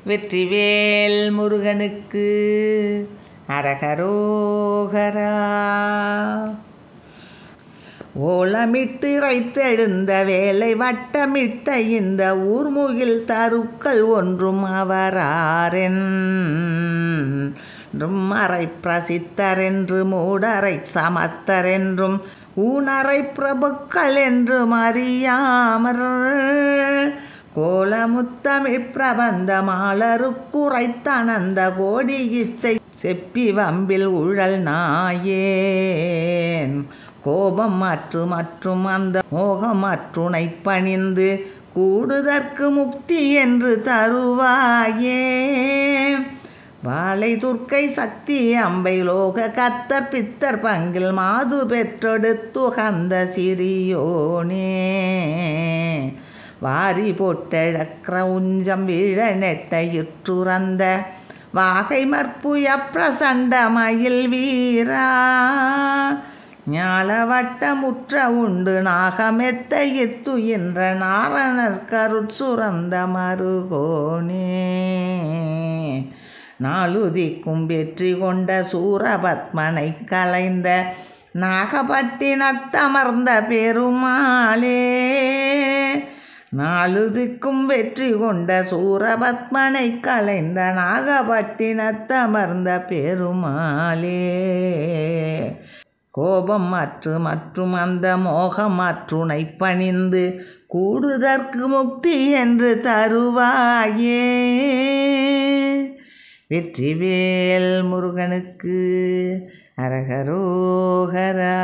வெற்றிவேல் முருகனுக்கு அரகரோகரா. ஓலமிட்டு இறைத்தெழுந்த வேலை வட்டமிட்ட இந்த ஊர்முகில் தருக்கள் ஒன்றும் அவராரென்றும் அறை பிரசித்தரென்று மூடரை சமத்தரென்றும் ஊனரை பிரபுக்கள் என்றும் அறியாமற் கோலமுத்தமிழ் பிரபந்த மாலருக்குரைத்தனந்த கோடி இச்சை செப்பி வம்பில் உழல் நாயேன் கோபம் மற்றும் அந்த மோகமற்றுனை பணிந்து கூடுதற்கு முக்தி என்று தருவாயே. வாழை துர்க்கை சக்தி அம்பை லோக கத்தர் பித்தர் பங்கில் மாது பெற்றெடுத்துகந்த சிறியோனே வாரி போட்டழக்கிற உஞ்சம் வீழ நெட்ட இற்றுறந்த வாகை மற்புய பிரசண்ட மயில் வீரா ஞாலவட்டமுற்ற உண்டு நாகமெத்த இத்துயின்ற நாரணர் கருட்சுரந்த மருகோனே நாளுதிக்கும் வெற்றி கொண்ட சூரபத்மனை கலைந்த நாகப்பட்டினத்தமர்ந்த பெருமாளே நாளுதிக்கும் வெற்றி கொண்ட சூரபத்மனை கலைந்த நாகப்பட்டினத்தமர்ந்த பெருமாளே கோபம் மற்றும் அந்த மோகமற்றுனை பணிந்து கூடுதற்கு முக்தி என்று தருவாயே. வெற்றிவேல் முருகனுக்கு அரகரோகரா.